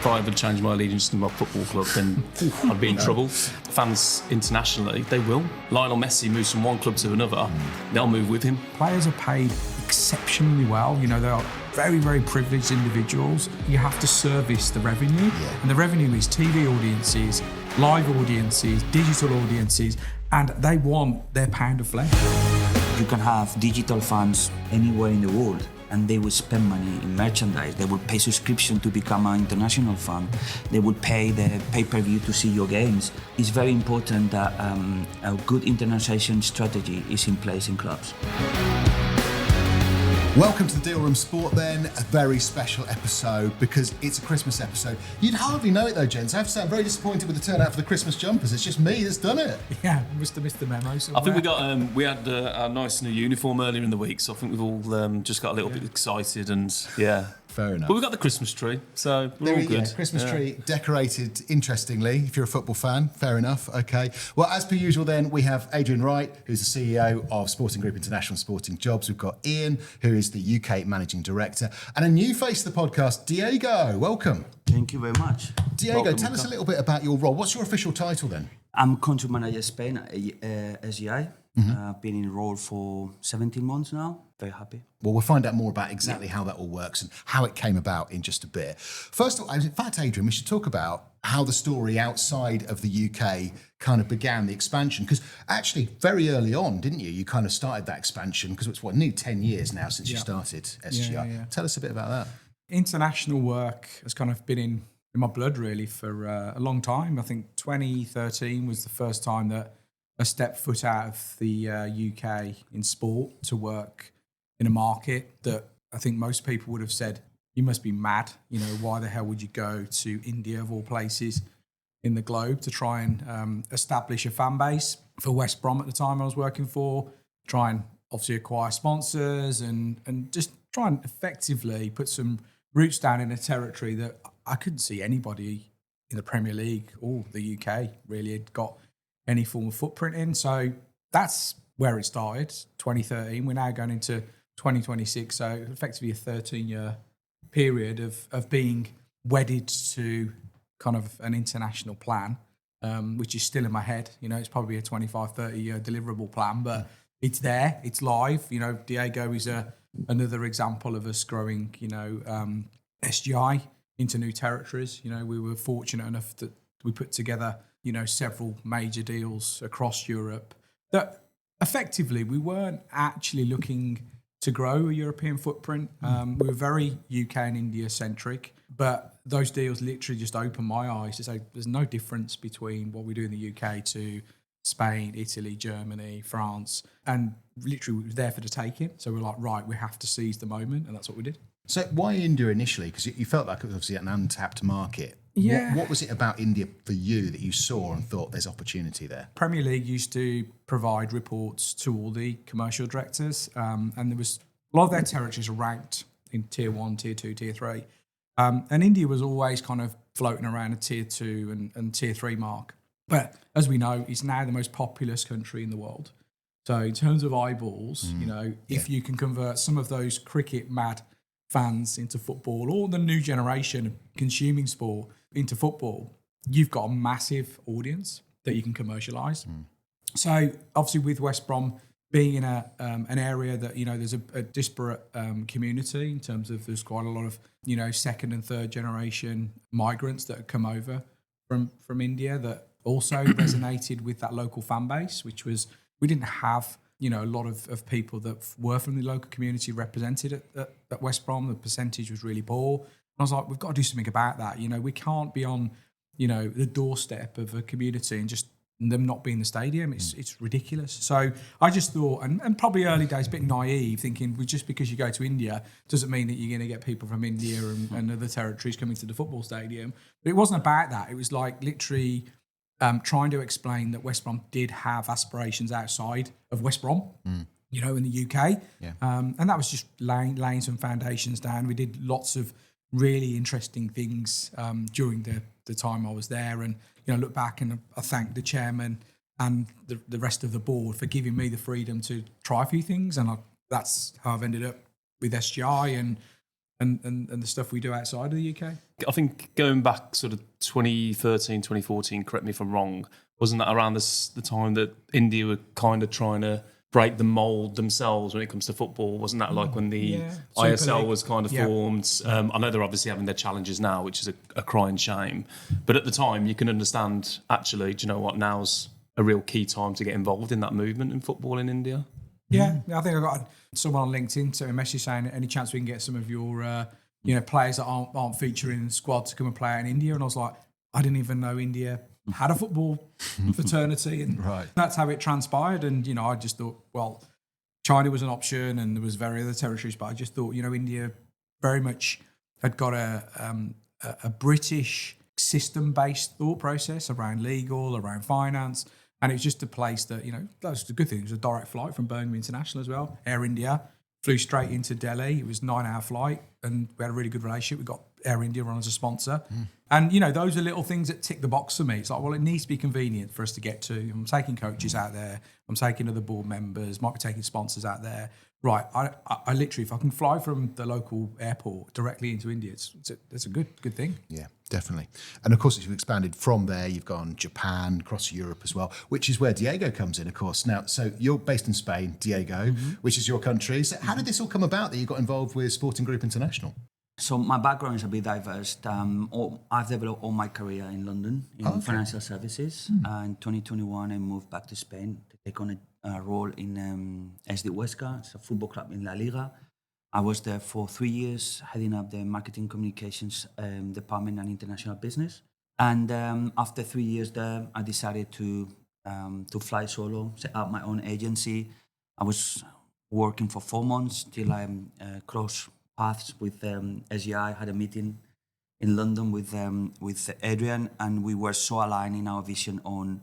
if I ever change my allegiance to my football club, then I'd be in trouble. Fans internationally, they will. Lionel Messi moves from one club to another, they'll move with him. Players are paid exceptionally well. You know, they are very, very privileged individuals. You have to service the revenue. And the revenue is TV audiences, live audiences, digital audiences, and they want their pound of flesh. You can have digital fans anywhere in the world, and they will spend money in merchandise. They will pay subscription to become an international fan. They will pay the pay-per-view to see your games. It's very important that a good internationalization strategy is in place in clubs. Welcome to the Deal Room Sport then, a very special episode because it's a Christmas episode. You'd hardly know it though, gents. I have to say I'm very disappointed with the turnout for the Christmas jumpers. It's just me that's done it. Yeah, must have missed the memo somewhere. I think we had our nice new uniform earlier in the week, so I think we've all just got a little bit excited and Fair enough. But we've got the Christmas tree, so we're There all you go. good. Christmas tree decorated interestingly, if you're a football fan. Fair enough. Okay. Well, as per usual then, we have Adrian Wright, who's the CEO of Sporting Group International Sporting Jobs. We've got Ian, who is the UK Managing Director. And a new face to the podcast, Diego. Welcome. Thank you very much. Diego, Welcome. tell us a little bit about your role. What's your official title then? I'm country manager Spain at SGI. Been in the role for 17 months now. Very happy. Well, we'll find out more about exactly how that all works and how it came about in just a bit. First of all, in fact, Adrian, we should talk about how the story outside of the UK kind of began the expansion. Because actually, very early on, didn't you? You kind of started that expansion because it's nearly 10 years now since you started SGI. Yeah. Tell us a bit about that. International work has kind of been in my blood really for a long time. I think 2013 was the first time that I stepped foot out of the UK in sport to work in a market that I think most people would have said, you must be mad. You know, why the hell would you go to India of all places in the globe to try and establish a fan base for West Brom at the time I was working for, try and obviously acquire sponsors and just try and effectively put some roots down in a territory that I couldn't see anybody in the Premier League or the UK really had got any form of footprint in. So that's where it started, 2013. We're now going into 2026, so effectively a 13-year period of being wedded to kind of an international plan, which is still in my head. You know, it's probably a 25, 30-year deliverable plan, but it's there, it's live. You know, Diego is another example of us growing, you know, SGI into new territories. You know, we were fortunate enough that we put together, you know, several major deals across Europe that effectively we weren't actually looking to grow a European footprint. We were very UK and India centric, but those deals literally just opened my eyes to say there's no difference between what we do in the UK to Spain, Italy, Germany, France, and literally we were there for the taking. So we're like, right, we have to seize the moment, and that's what we did. So why India initially? Because you felt like it was obviously an untapped market. Yeah. What was it about India for you that you saw and thought there's opportunity there? Premier League used to provide reports to all the commercial directors, and there was a lot of their territories are ranked in tier 1, tier 2, tier 3. And India was always kind of floating around a tier 2 and tier 3 mark. But as we know, it's now the most populous country in the world. So in terms of eyeballs, you know, if you can convert some of those cricket mad fans into football, or the new generation consuming sport into football, you've got a massive audience that you can commercialise. So obviously with West Brom being in an area that, you know, there's a disparate community in terms of there's quite a lot of, you know, second and third generation migrants that have come over from India that also resonated with that local fan base, which was, we didn't have, you know, a lot of people that were from the local community represented at West Brom. The percentage was really poor. And I was like, we've got to do something about that. You know, we can't be on, you know, the doorstep of a community and just them not be in the stadium. It's ridiculous. So I just thought, and probably early days, a bit naive, thinking, well, just because you go to India doesn't mean that you're going to get people from India and other territories coming to the football stadium. But it wasn't about that. It was like literally trying to explain that West Brom did have aspirations outside of West Brom, you know, in the UK. Yeah. And that was just laying some foundations down. We did lots of really interesting things during the time I was there. And, you know, look back and I thank the chairman and the rest of the board for giving me the freedom to try a few things. And that's how I've ended up with SGI. And and the stuff we do outside of the UK? I think going back sort of 2013, 2014, correct me if I'm wrong, wasn't that around the time that India were kind of trying to break the mould themselves when it comes to football? Wasn't that like when the ISL was kind of formed? I know they're obviously having their challenges now, which is a crying shame. But at the time, you can understand, actually, do you know what, now's a real key time to get involved in that movement in football in India. Yeah, I think I got someone on LinkedIn sent a message saying, any chance we can get some of your players that aren't featuring in the squad to come and play out in India? And I was like, I didn't even know India had a football fraternity, and that's how it transpired. And I just thought, well, China was an option, and there was very other territories, but I just thought, India very much had got a British system-based thought process around legal, around finance, and it was just a place that that was the good thing. It was a direct flight from Birmingham International as well. Air India flew straight into Delhi. It was a 9-hour flight, and we had a really good relationship. We got Air India on as a sponsor. And, those are little things that tick the box for me. It's like, well, it needs to be convenient for us to get to. I'm taking coaches out there. I'm taking other board members. Might be taking sponsors out there. Right. I literally, if I can fly from the local airport directly into India, it's a good thing. Yeah, definitely. And of course, as you've expanded from there, you've gone Japan, across Europe as well, which is where Diego comes in, of course. Now, so you're based in Spain, Diego, which is your country. So how did this all come about that you got involved with Sporting Group International? So my background is a bit diverse. I've developed all my career in London in financial services. In 2021, I moved back to Spain to take on a role in SD Huesca. It's a football club in La Liga. I was there for 3 years, heading up the marketing communications department and international business. And after 3 years there, I decided to fly solo, set up my own agency. I was working for 4 months till I crossed paths with SGI. Had a meeting in London with Adrian, and we were so aligned in our vision on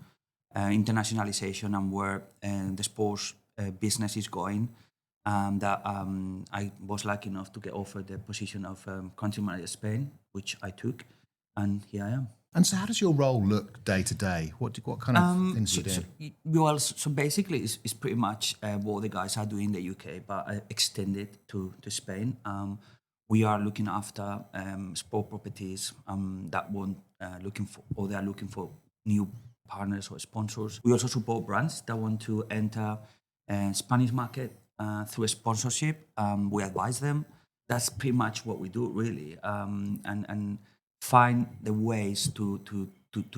internationalization and where the sports business is going, that I was lucky enough to get offered the position of country manager Spain, which I took, and here I am. And so how does your role look day to day? What kind of things do you do? So basically it's pretty much what the guys are doing in the UK, but I extended to Spain. We are looking after sport properties that they are looking for new partners or sponsors. We also support brands that want to enter Spanish market through a sponsorship. We advise them. That's pretty much what we do, really, and find the ways to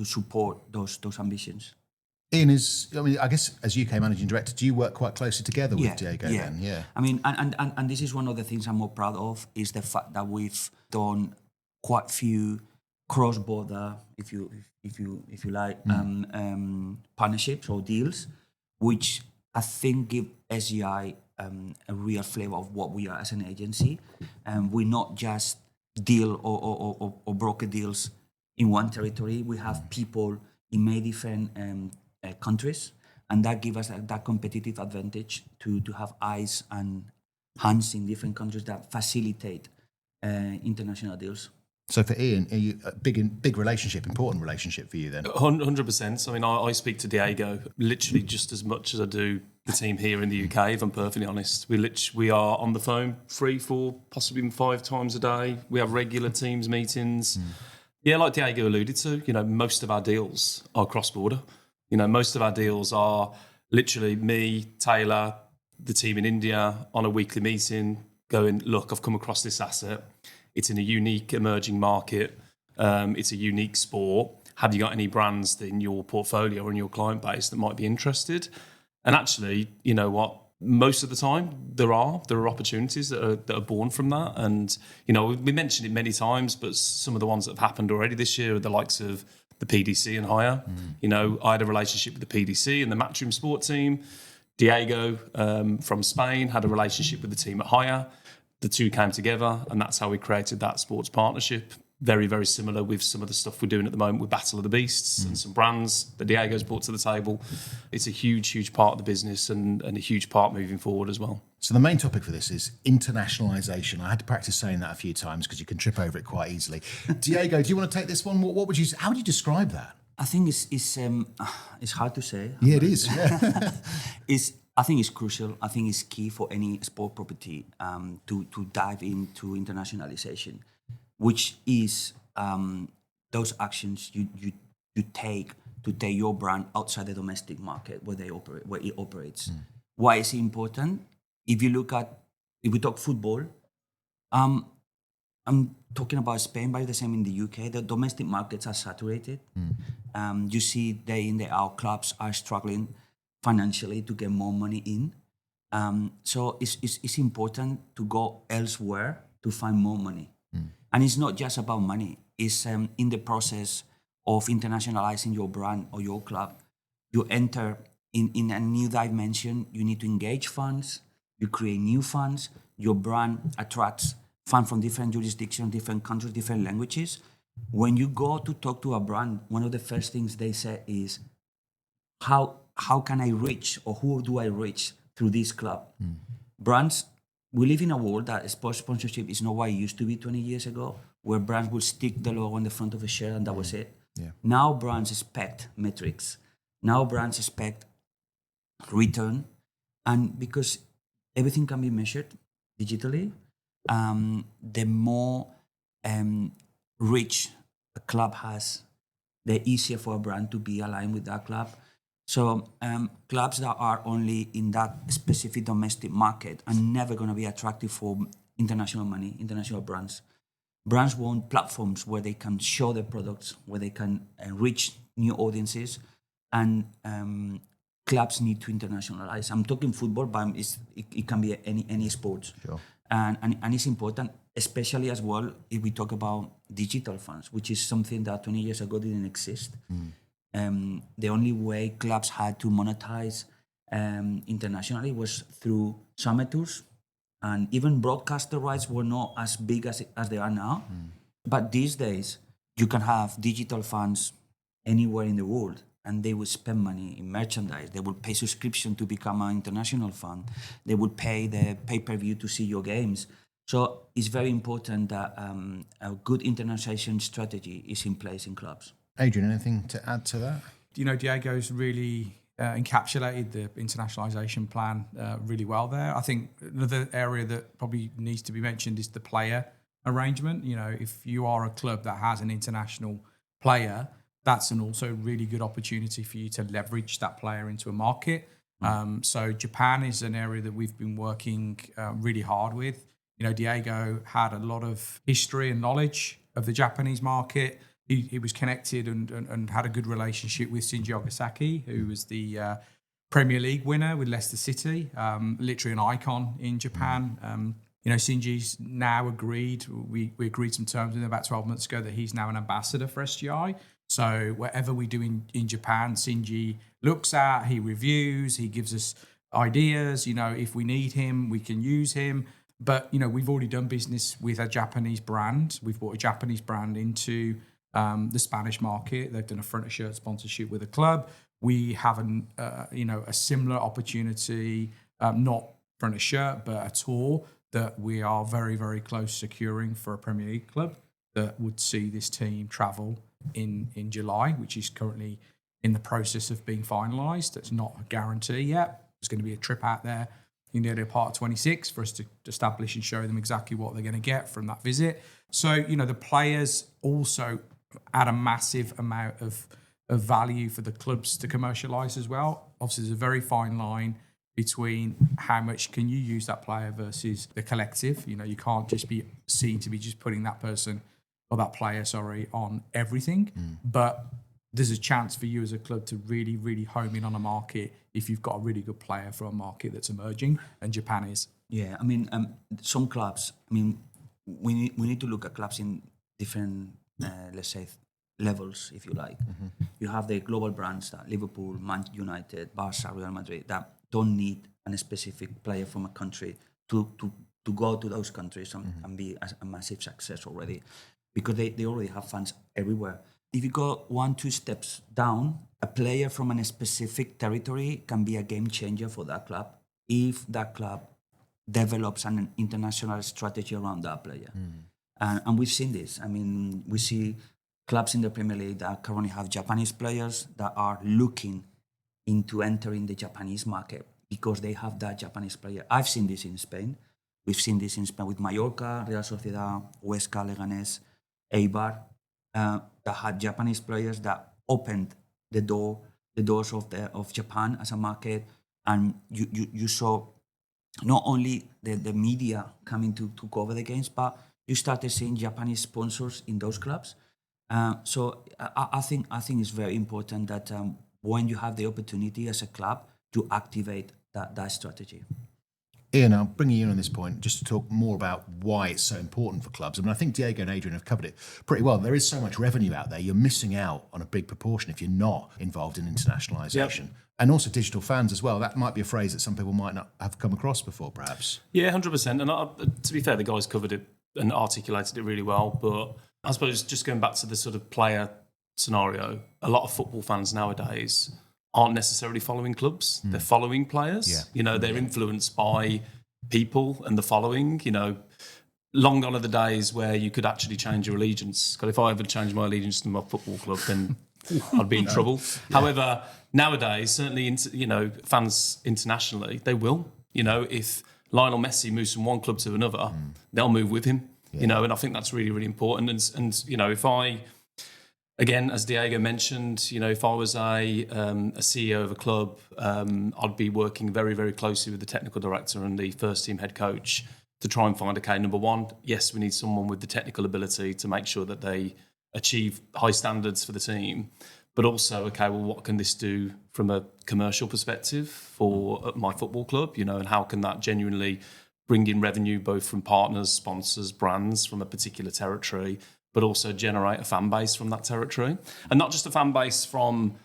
support those ambitions. Ian, I guess as UK Managing Director, do you work quite closely together with Diego then? Yeah. I mean, and this is one of the things I'm more proud of, is the fact that we've done quite few cross-border, if you like, partnerships or deals, which I think give SGI a real flavour of what we are as an agency. We're not just deal or broker deals in one territory. We have people in many different countries, and that gives us that competitive advantage to have eyes and hands in different countries that facilitate international deals. So for Ian, are you a big relationship, important relationship for you then? 100%. I mean, I speak to Diego literally just as much as I do the team here in the UK, if I'm perfectly honest. We are on the phone 3, 4, possibly even 5 times a day. We have regular teams meetings. Yeah, like Diego alluded to, most of our deals are cross-border. Most of our deals are literally me, Taylor, the team in India on a weekly meeting going, look, I've come across this asset. It's in a unique emerging market. It's a unique sport. Have you got any brands in your portfolio or in your client base that might be interested? And actually, you know what? Most of the time, there are opportunities that are born from that. And, we mentioned it many times, but some of the ones that have happened already this year are the likes of the PDC and Hire. I had a relationship with the PDC and the Matchroom Sport team. Diego from Spain had a relationship with the team at Hire. The two came together, and that's how we created that sports partnership. Very, very similar with some of the stuff we're doing at the moment with Battle of the Beasts and some brands that Diego's brought to the table. It's a huge, huge part of the business and a huge part moving forward as well. So the main topic for this is internationalisation. I had to practice saying that a few times because you can trip over it quite easily. Diego, do you want to take this one? How would you describe that? I think it's hard to say. Yeah, it is. Yeah. I think it's crucial. I think it's key for any sport property to dive into internationalization, which is those actions you take to take your brand outside the domestic market where it operates. Why is it important? If we talk football, I'm talking about Spain, but it's the same in the UK. The domestic markets are saturated. You see day in, day out, clubs are struggling financially to get more money in. So it's important to go elsewhere to find more money. And it's not just about money. It's in the process of internationalizing your brand or your club, you enter in a new dimension. You need to engage fans. You create new fans. Your brand attracts fans from different jurisdictions, different countries, different languages. When you go to talk to a brand, one of the first things they say is, how can I reach, or who do I reach through this club? Brands, we live in a world that sports sponsorship is not what it used to be 20 years ago, where brands will stick the logo on the front of a shirt and that was it. Yeah. Now brands expect metrics. Now brands expect return. And because everything can be measured digitally, the more reach a club has, the easier for a brand to be aligned with that club. So clubs that are only in that specific domestic market are never going to be attractive for international money, international brands. Brands want platforms where they can show their products, where they can reach new audiences, and clubs need to internationalize. I'm talking football, but it can be any sport. Sure. And it's important, especially as well, if we talk about digital funds, which is something that 20 years ago didn't exist. The only way clubs had to monetize internationally was through summer tours, and even broadcaster rights were not as big as they are now. But these days, you can have digital funds anywhere in the world, and they will spend money in merchandise. They will pay subscription to become an international fund. They will pay the pay-per-view to see your games. So it's very important that a good internationalization strategy is in place in clubs. Adrian, anything to add to that? You know, Diego's really encapsulated the internationalisation plan really well there. I think another area that probably needs to be mentioned is the player arrangement. You know, if you are a club that has an international player, that's an also really good opportunity for you to leverage that player into a market. So Japan is an area that we've been working really hard with. You know, Diego had a lot of history and knowledge of the Japanese market. He was connected and had a good relationship with Shinji Ogasaki, who was the Premier League winner with Leicester City, literally an icon in Japan. You know, Shinji's now agreed, we agreed some terms with him about 12 months ago that he's now an ambassador for SGI. So whatever we do in Japan, Shinji looks at, he reviews, he gives us ideas. You know, if we need him, we can use him. But, you know, we've already done business with a Japanese brand. We've brought a Japanese brand into the Spanish market. They've done a front of shirt sponsorship with a club. We have a similar opportunity, not front of shirt, but a tour that we are very, very close securing for a Premier League club that would see this team travel in July, which is currently in the process of being finalised. It's not a guarantee yet. There's going to be a trip out there in the early part of 26 for us to establish and show them exactly what they're going to get from that visit. So, you know, the players also add a massive amount of value for the clubs to commercialise as well. Obviously, there's a very fine line between how much can you use that player versus the collective. You know, you can't just be seen to be just putting that person or that player, on everything. But there's a chance for you as a club to really, really home in on a market if you've got a really good player for a market that's emerging, and Japan is. Yeah, I mean, some clubs, I mean, we need to look at clubs in different, let's say, levels, if you like. You have the global brands, that Liverpool, Man United, Barça, Real Madrid, that don't need a specific player from a country to go to those countries and be a massive success already, because they already have fans everywhere. If you go 1-2 steps down, a player from a specific territory can be a game changer for that club if that club develops an international strategy around that player. And we've seen this. I mean, we see clubs in the Premier League that currently have Japanese players that are looking into entering the Japanese market because they have that Japanese player. I've seen this in Spain. We've seen this in Spain with Mallorca, Real Sociedad, Huesca, Leganés, Eibar, that had Japanese players that opened the doors of Japan as a market, and you saw not only the media coming to cover the games, but you started seeing Japanese sponsors in those clubs. So I think it's very important that when you have the opportunity as a club to activate that strategy. Ian, I'll bring you in on this point just to talk more about why it's so important for clubs. I mean, I think Diego and Adrian have covered it pretty well. There is so much revenue out there. You're missing out on a big proportion if you're not involved in internationalisation. Yep. And also digital fans as well. That might be a phrase that some people might not have come across before, perhaps. Yeah, 100%. And to be fair, the guys covered it and articulated it really well. But I suppose just going back to the sort of player scenario, a lot of football fans nowadays aren't necessarily following clubs. They're following players. Yeah. You know, they're influenced by people and the following. You know, long gone are the days where you could actually change your allegiance. God, if I ever changed my allegiance to my football club, then I'd be in trouble. Yeah. However, nowadays, certainly, fans internationally, they will. You know, if Lionel Messi moves from one club to another, they'll move with him. Yeah. You know, and I think that's really, really important. And you know, if I... Again, as Diego mentioned, you know, if I was a CEO of a club, I'd be working very, very closely with the technical director and the first team head coach to try and find, okay, number one, yes, we need someone with the technical ability to make sure that they achieve high standards for the team. But also, okay, well, what can this do from a commercial perspective for my football club, you know, and how can that genuinely bring in revenue both from partners, sponsors, brands from a particular territory, but also generate a fan base from that territory. And not just a fan base from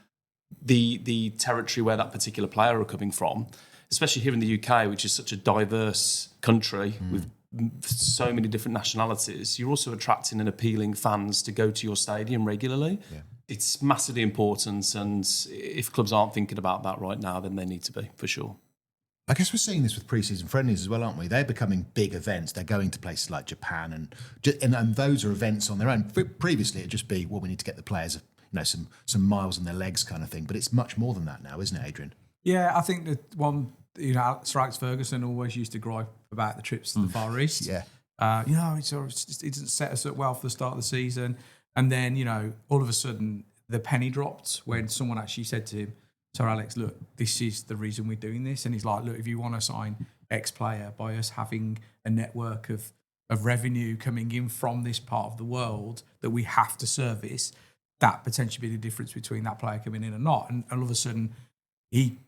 the territory where that particular player are coming from, especially here in the UK, which is such a diverse country with so many different nationalities. You're also attracting and appealing fans to go to your stadium regularly. Yeah. It's massively important, and if clubs aren't thinking about that right now, then they need to be, for sure. I guess we're seeing this with pre-season friendlies as well, aren't we? They're becoming big events. They're going to places like Japan, and those are events on their own. Previously, it'd just be, well, we need to get the players, you know, some miles on their legs kind of thing. But it's much more than that now, isn't it, Adrian? Yeah, I think that one, you know, Sir Alex Ferguson always used to gripe about the trips to the Far East. Yeah, you know, it doesn't set us up well for the start of the season. And then, you know, all of a sudden, the penny dropped when someone actually said to him, Sir Alex, look, this is the reason we're doing this. And he's like, look, if you want to sign X player, by us having a network of revenue coming in from this part of the world that we have to service, that potentially be the difference between that player coming in or not. And all of a sudden, he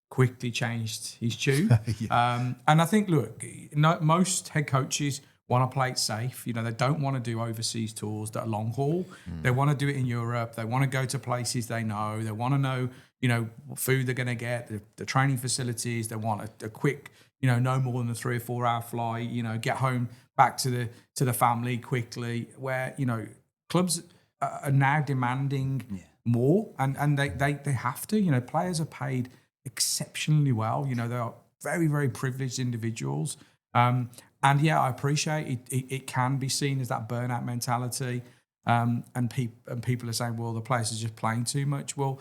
quickly changed his tune. Yeah. And I think, look, most head coaches want to play it safe. You know, they don't want to do overseas tours that are long haul. They want to do it in Europe. They want to go to places they know. They want to know, you know, what food they're going to get, the training facilities. They want a quick, you know, no more than a 3 or 4 hour flight, you know, get home back to the family quickly, where, you know, clubs are now demanding more, and they have to. You know, players are paid exceptionally well. You know, they are very, very privileged individuals. And yeah, I appreciate it can be seen as that burnout mentality. And people are saying, well, the players are just playing too much. Well,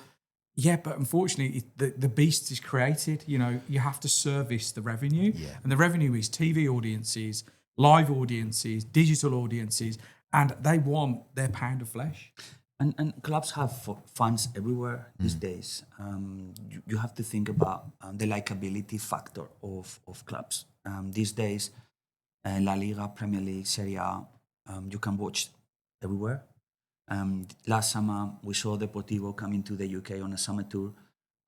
yeah, but unfortunately, the beast is created. You know, you have to service the revenue. Yeah. And the revenue is TV audiences, live audiences, digital audiences, and they want their pound of flesh. And clubs have fans everywhere these days. You have to think about the likability factor of clubs. These days, La Liga, Premier League, Serie A, you can watch everywhere. Last summer, we saw Deportivo coming to the UK on a summer tour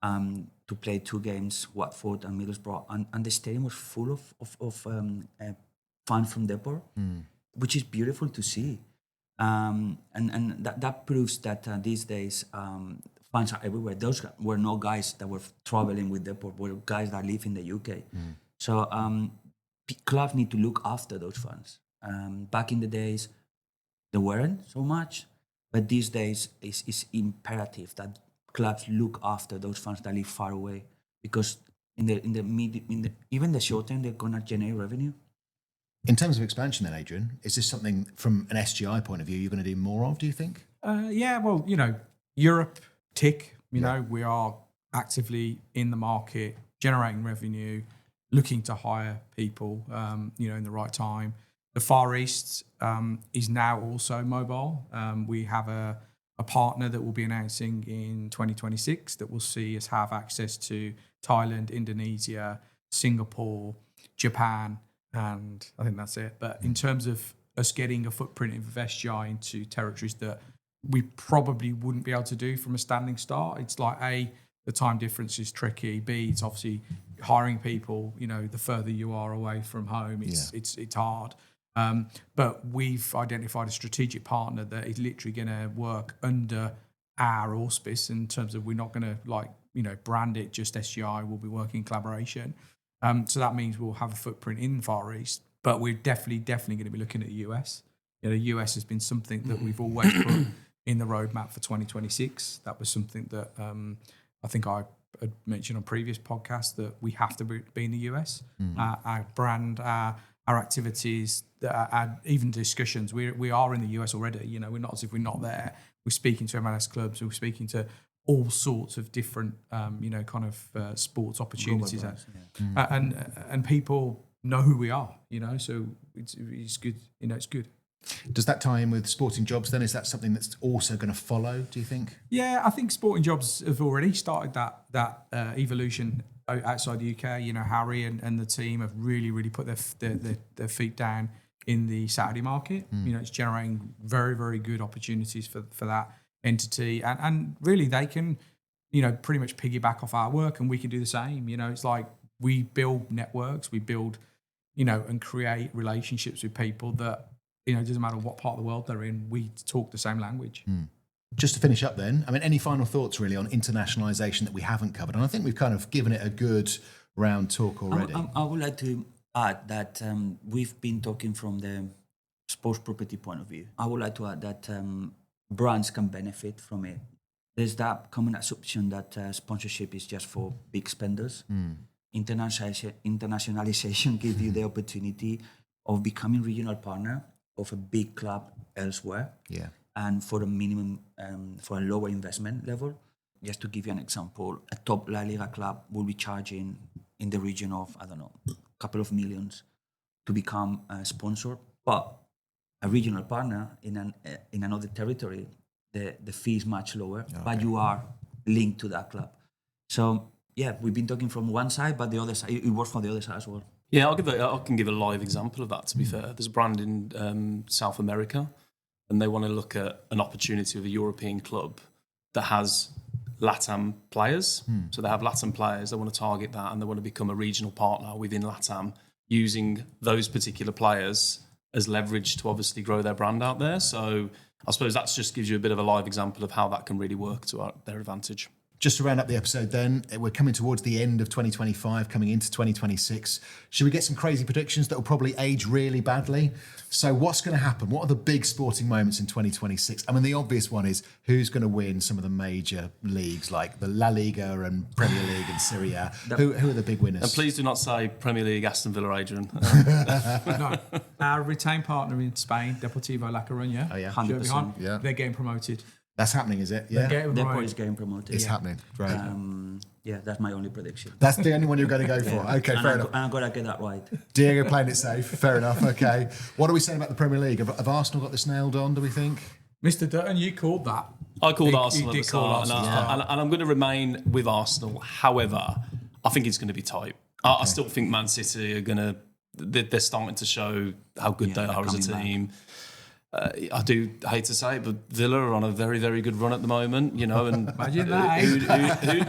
to play 2 games, Watford and Middlesbrough, and the stadium was full of fans from Depor, which is beautiful to see. And that proves that these days fans are everywhere. Those were no guys that were traveling with Depor, were guys that live in the UK. So clubs need to look after those fans. Back in the days, there weren't so much. But these days, it's imperative that clubs look after those fans that live far away, because even the short term, they're gonna generate revenue. In terms of expansion, then, Adrian, is this something from an SGI point of view you're going to do more of? Do you think? Yeah, well, you know, Europe, tick. You know, we are actively in the market generating revenue, looking to hire people, in the right time. The Far East is now also mobile. We have a partner that we'll be announcing in 2026 that will see us have access to Thailand, Indonesia, Singapore, Japan, and I think that's it. But in terms of us getting a footprint of SGI into territories that we probably wouldn't be able to do from a standing start, it's like A, the time difference is tricky. B, it's obviously hiring people. The further you are away from home, it's hard. But we've identified a strategic partner that is literally going to work under our auspice in terms of we're not going to brand it just SGI. We'll be working in collaboration. So that means we'll have a footprint in the Far East, but we're definitely going to be looking at the US. The US has been something that we've always put in the roadmap for 2026. That was something that I think I had mentioned on previous podcasts that we have to be in the US. Our brand, our activities, our even discussions. We are in the US already. We're not as if we're not there. We're speaking to MLS clubs. We're speaking to all sorts of different, sports opportunities, and people know who we are. So it's good. It's good. Does that tie in with Sporting Jobs then? Is that something that's also going to follow, do you think? Yeah, I think Sporting Jobs have already started that evolution outside the UK. Harry and the team have really put their feet down in the Saudi market. It's generating very, very good opportunities for that entity. And really they can, pretty much piggyback off our work and we can do the same. It's like we build networks, we build, and create relationships with people that, it doesn't matter what part of the world they're in, we talk the same language. Just to finish up then, any final thoughts really on internationalisation that we haven't covered? And I think we've kind of given it a good round talk already. I would like to add that we've been talking from the sports property point of view. I would like to add that brands can benefit from it. There's that common assumption that sponsorship is just for big spenders. Internationalisation gives you the opportunity of becoming regional partner of a big club elsewhere, and for a minimum, for a lower investment level. Just to give you an example, a top La Liga club will be charging in the region of, a couple of millions to become a sponsor, but a regional partner in another territory, the fee is much lower, but you are linked to that club. So yeah, we've been talking from one side, but the other side, it works for the other side as well. Yeah, I can give a live example of that, to be fair. There's a brand in South America, and they want to look at an opportunity with a European club that has LATAM players. So they have LATAM players, they want to target that, and they want to become a regional partner within LATAM, using those particular players as leverage to obviously grow their brand out there. So I suppose that just gives you a bit of a live example of how that can really work to their advantage. Just to round up the episode then, we're coming towards the end of 2025, coming into 2026. Should we get some crazy predictions that will probably age really badly? So what's going to happen? What are the big sporting moments in 2026? The obvious one is who's going to win some of the major leagues like the La Liga and Premier League and Serie A? Who are the big winners? And please do not say Premier League Aston Villa, Adrian. No, our retained partner in Spain, Deportivo La Coruña, 100%. Yeah. They're getting promoted. That's happening, is it? Yeah. Deportivo is getting promoted. It's happening. Right. That's my only prediction. That's the only one you're going to go for. Okay, fair enough. I'm going to get that right. Diego playing it safe. Fair enough. Okay. What are we saying about the Premier League? Have Arsenal got this nailed on, do we think? Mr. Dutton, you called that. I called Arsenal at the did call start, Arsenal, and I'm going to remain with Arsenal. However, I think it's going to be tight. I still think Man City are going to... They're starting to show how good they are as a team. I do hate to say it, but Villa are on a very, very good run at the moment, and imagine that.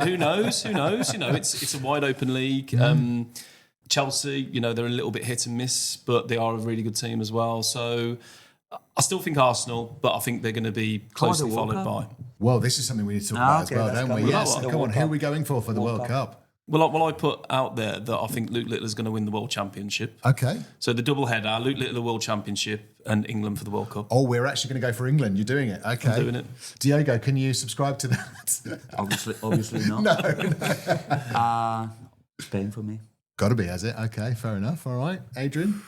Who knows? It's a wide open league. Chelsea, they're a little bit hit and miss, but they are a really good team as well. So I still think Arsenal, but I think they're going to be closely followed by. Well, this is something we need to talk about as well, don't we? Yes. Come on, who are we going for the World Cup? Well, I put out there that I think Luke Littler's going to win the World Championship. Okay. So the double header, Luke Littler World Championship and England for the World Cup. Oh, we're actually going to go for England. You're doing it. Okay. I'm doing it. Diego, can you subscribe to that? Obviously not. No. Spain for me. Got to be, has it? Okay, fair enough. All right. Adrian?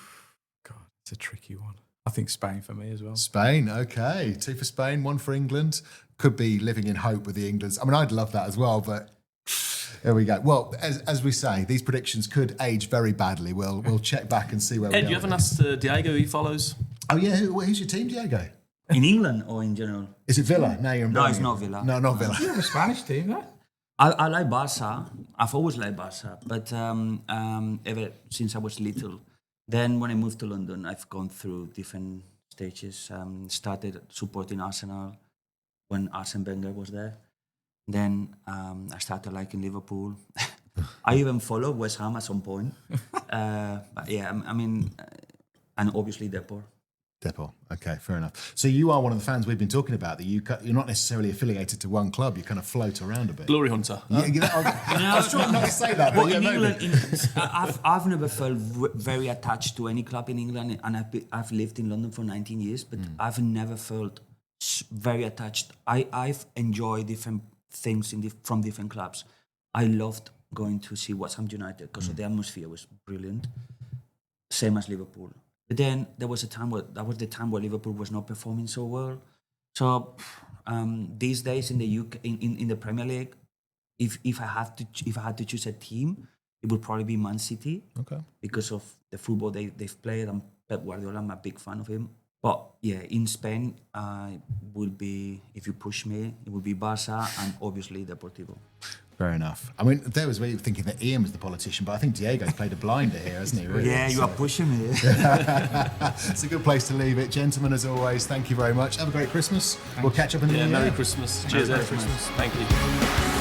God, it's a tricky one. I think Spain for me as well. Spain, okay. 2 for Spain, 1 for England. Could be living in hope with the Englands. I'd love that as well, but There we go. Well, as we say, these predictions could age very badly. We'll check back and see where we are. Ed, you haven't asked Diego who he follows? Oh yeah, who's your team, Diego? In England or in general? Is it Villa? No, you're in No, it's Birmingham. not Villa. No, not Villa. You have a Spanish team, though. I like Barça. I've always liked Barça, but ever since I was little. Then when I moved to London, I've gone through different stages. Started supporting Arsenal when Arsene Wenger was there. Then I started liking Liverpool. I even followed West Ham at some point. But yeah, I mean, and obviously Depor. Depor. Okay, fair enough. So you are one of the fans we've been talking about. That you're not necessarily affiliated to one club. You kind of float around a bit. Glory Hunter. I was trying not to say that. Well, but in yeah, maybe. England, I've never felt very attached to any club in England, and I've lived in London for 19 years, but I've never felt very attached. I've enjoyed different things from different clubs. I loved going to see West Ham United because the atmosphere was brilliant. Same as Liverpool. But then there was that was the time where Liverpool was not performing so well. So these days in the UK, in the Premier League, if I had to choose a team, it would probably be Man City. Okay. Because of the football they've played, and Pep Guardiola, I'm a big fan of him. But yeah, in Spain, would be, if you push me, it would be Barça and obviously Deportivo. Fair enough. I mean, there was where you were thinking that Ian was the politician, but I think Diego's played a blinder here, hasn't he? Really? Yeah, you are pushing me. It's a good place to leave it. Gentlemen, as always, thank you very much. Have a great Christmas. We'll catch up in the new year. Merry Christmas. Cheers, Merry Christmas. Thank you.